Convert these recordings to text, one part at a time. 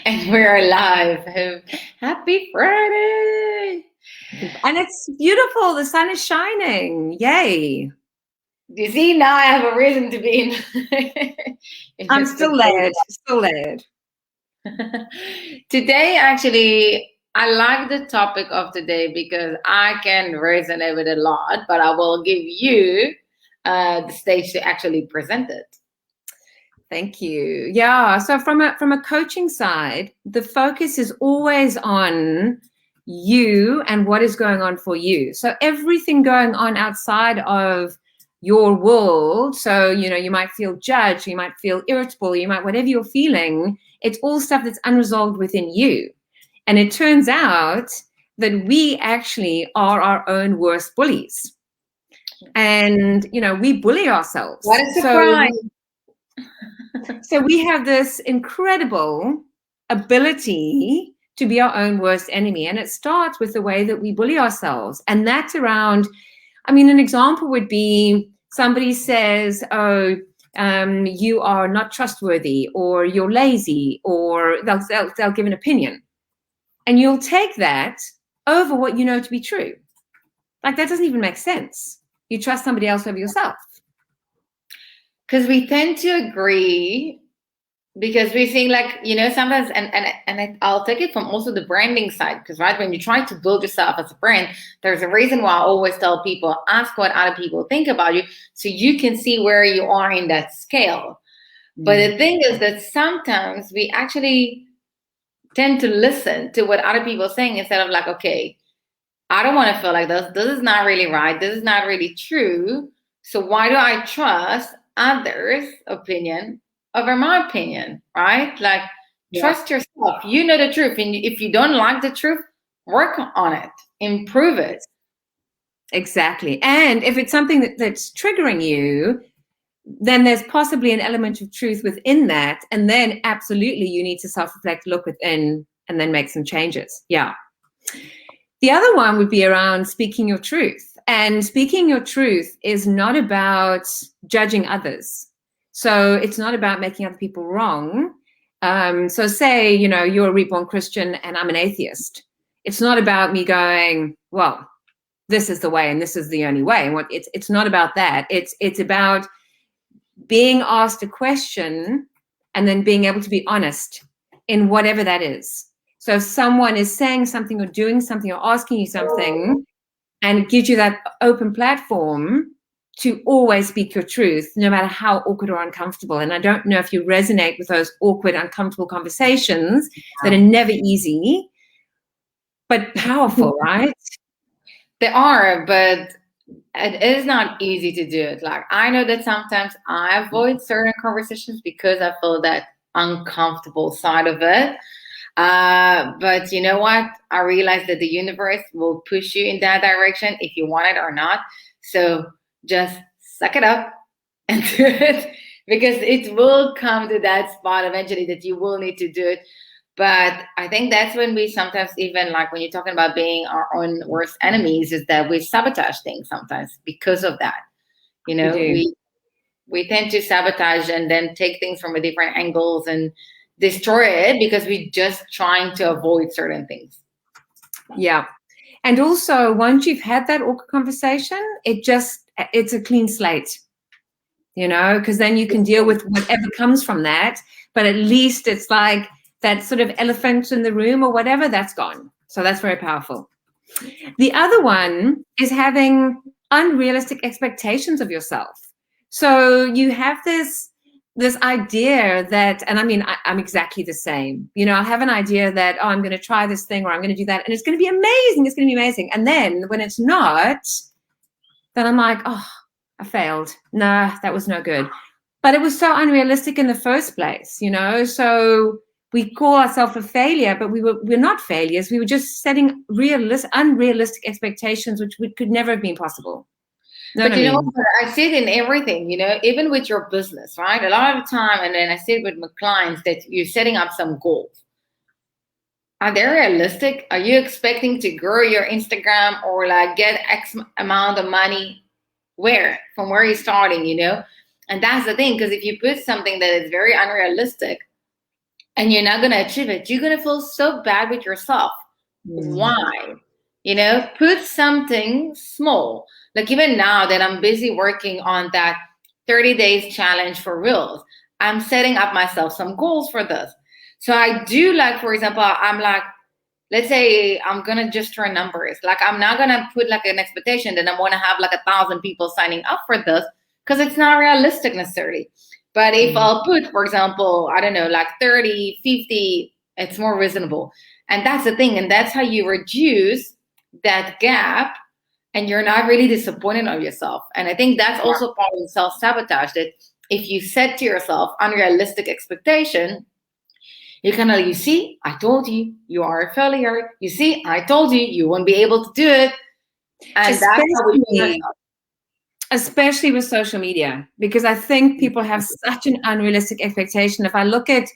And we're live. Happy Friday. And it's beautiful. The sun is shining. Yay. You see, now I have a reason to be in I'm the still day. led. Still led. Today, actually, I like the topic of today because I can resonate with it a lot, but I will give you the stage to actually present it. Thank you. Yeah. So from a coaching side, the focus is always on you and what is going on for you. So everything going on outside of your world. So, you might feel judged, you might feel irritable, you might, whatever you're feeling, it's all stuff that's unresolved within you. And it turns out that we actually are our own worst bullies. And, we bully ourselves. What a surprise. So we have this incredible ability to be our own worst enemy. And it starts with the way that we bully ourselves. And that's around, an example would be somebody says, oh, you are not trustworthy, or you're lazy, or they'll give an opinion. And you'll take that over what you know to be true. Like, that doesn't even make sense. You trust somebody else over yourself. Because we tend to agree because we think sometimes I'll take it from also the branding side, because right when you try to build yourself as a brand, there's a reason why I always tell people, ask what other people think about you so you can see where you are in that scale. But the thing is that sometimes we actually tend to listen to what other people are saying instead of like, okay, I don't want to feel like this is not really right, this is not really true, so why do I trust others' opinion over my opinion, right? Like, trust yourself. You know the truth. And if you don't like the truth, work on it, improve it. Exactly. And if it's something that's triggering you, then there's possibly an element of truth within that. And then absolutely you need to self-reflect, look within, and then make some changes. Yeah. The other one would be around speaking your truth. And speaking your truth is not about judging others. So it's not about making other people wrong. So say, you're a reborn Christian and I'm an atheist. It's not about me going, well, this is the way and this is the only way. And it's not about that. It's about being asked a question and then being able to be honest in whatever that is. So if someone is saying something or doing something or asking you something, and it gives you that open platform to always speak your truth, no matter how awkward or uncomfortable. And I don't know if you resonate with those awkward, uncomfortable conversations that are never easy, but powerful, right? They are, but it is not easy to do it. Like, I know that sometimes I avoid certain conversations because I feel that uncomfortable side of it. But you know what? I realize that the universe will push you in that direction if you want it or not. So just suck it up and do it, because it will come to that spot eventually that you will need to do it. But I think that's when we sometimes, even like when you're talking about being our own worst enemies, is that we sabotage things sometimes because of that. We tend to sabotage and then take things from a different angles and destroy it because we're just trying to avoid certain things. Yeah. And also, once you've had that awkward conversation, it's a clean slate, because then you can deal with whatever comes from that. But at least it's like that sort of elephant in the room or whatever, that's gone. So that's very powerful. The other one is having unrealistic expectations of yourself. So you have this idea that, and I'm exactly the same. I have an idea that, I'm going to try this thing or I'm going to do that, and it's going to be amazing. It's going to be amazing. And then when it's not, then I'm like, oh, I failed. Nah, that was no good. But it was so unrealistic in the first place, So we call ourselves a failure, but we're not failures. We were just setting unrealistic expectations, which could never have been possible. But I see it in everything, even with your business, right? A lot of the time, and then I see it with my clients, that you're setting up some goals. Are they realistic? Are you expecting to grow your Instagram or like get X amount of money? From where you're starting, And that's the thing, because if you put something that is very unrealistic, and you're not going to achieve it, you're going to feel so bad with yourself. Mm. Why? Put something small. Like even now that I'm busy working on that 30 days challenge for Reels, I'm setting up myself some goals for this. So I do, like, for example, I'm like, let's say I'm gonna just turn numbers. Like I'm not gonna put like an expectation that I'm gonna have like 1,000 people signing up for this, because it's not realistic necessarily. But if Mm. I'll put, for example, I don't know, like 30, 50, it's more reasonable. And that's the thing. And that's how you reduce that gap, and you're not really disappointed of yourself. And I think that's also part of self-sabotage, that if you set to yourself unrealistic expectation, you kind of, you see, I told you, you are a failure. You see, I told you, you won't be able to do it. And that's how we feel Especially, especially with social media, because I think people have such an unrealistic expectation. If I look at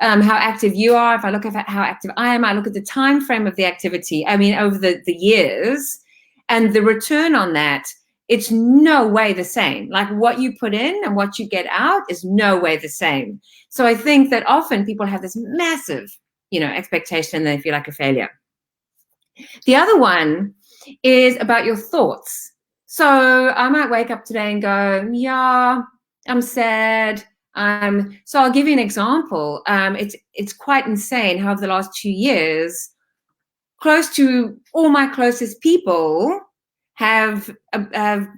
how active you are, if I look at how active I am, I look at the time frame of the activity, I mean, over the years, and the return on that, it's no way the same. Like what you put in and what you get out is no way the same. So I think that often people have this massive, expectation, and they feel like a failure. The other one is about your thoughts. So I might wake up today and go, yeah, I'm sad. So I'll give you an example. It's quite insane how over the last 2 years, close to all my closest people have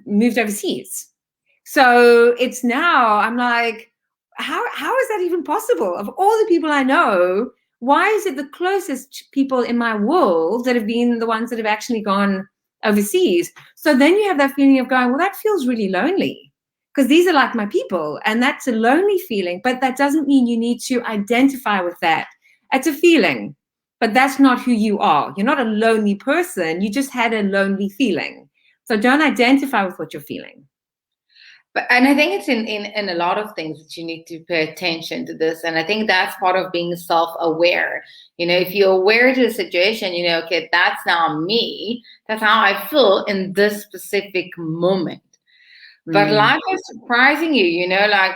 moved overseas. So it's now, I'm like, how is that even possible? Of all the people I know, why is it the closest people in my world that have been the ones that have actually gone overseas? So then you have that feeling of going, well, that feels really lonely, because these are like my people, and that's a lonely feeling. But that doesn't mean you need to identify with that. It's a feeling, but that's not who you are. You're not a lonely person. You just had a lonely feeling. So don't identify with what you're feeling. and I think it's in a lot of things that you need to pay attention to this. And I think that's part of being self-aware. If you're aware to the situation, okay, that's now me. That's how I feel in this specific moment. But life is surprising you, like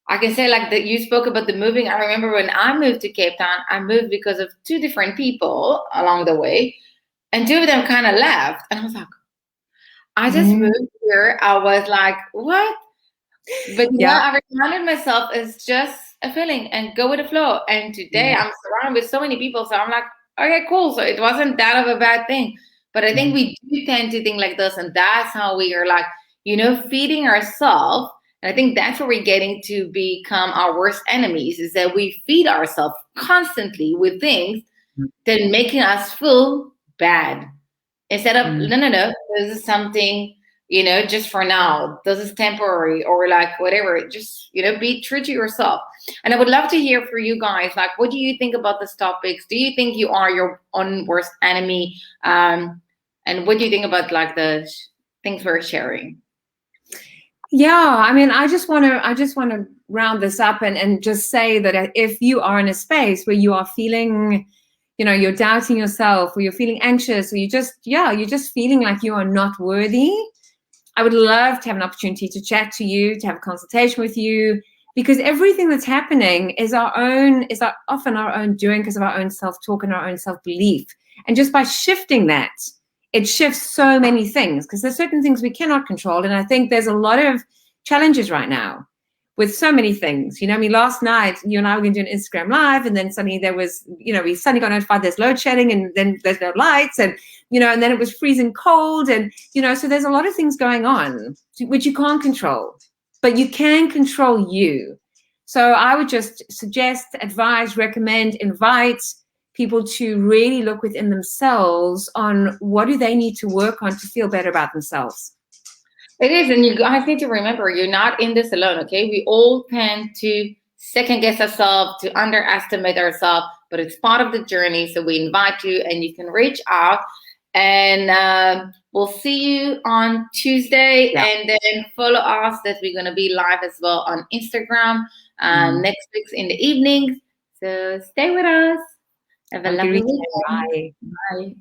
I can say, like that you spoke about the moving. I remember when I moved to Cape Town, I moved because of two different people along the way, and two of them kind of left. And I was like, I just moved here. I was like, what? But Yeah. I reminded myself it's just a feeling and go with the flow. And today I'm surrounded with so many people. So I'm like, okay, cool. So it wasn't that of a bad thing. But I think we do tend to think like this. And that's how we are like, feeding ourselves. And I think that's where we're getting to become our worst enemies, is that we feed ourselves constantly with things that making us feel bad. Instead of, no, this is something, just for now. This is temporary, or like whatever. Just, be true to yourself. And I would love to hear from you guys. Like, what do you think about this topics? Do you think you are your own worst enemy? And what do you think about like the things we're sharing? Yeah, I mean, I just want to round this up and just say that if you are in a space where you are feeling, you're doubting yourself, or you're feeling anxious, or you're just feeling like you are not worthy, I would love to have an opportunity to chat to you, to have a consultation with you, because everything that's happening is often our own doing, because of our own self-talk and our own self-belief. And just by shifting that, it shifts so many things, because there's certain things we cannot control. And I think there's a lot of challenges right now with so many things. I mean, last night, you and I were going to do an Instagram Live, and then suddenly there was, we suddenly got notified there's load shedding, and then there's no lights, and, and then it was freezing cold. And, so there's a lot of things going on, which you can't control, but you can control you. So I would just suggest, advise, recommend, invite people to really look within themselves on what do they need to work on to feel better about themselves. It is, and you guys need to remember, you're not in this alone, okay? We all tend to second guess ourselves, to underestimate ourselves, but it's part of the journey. So we invite you, and you can reach out, and we'll see you on Tuesday. Yeah. And then follow us, that we're going to be live as well on Instagram next week in the evening. So stay with us. Have a lovely weekend. Bye. Bye.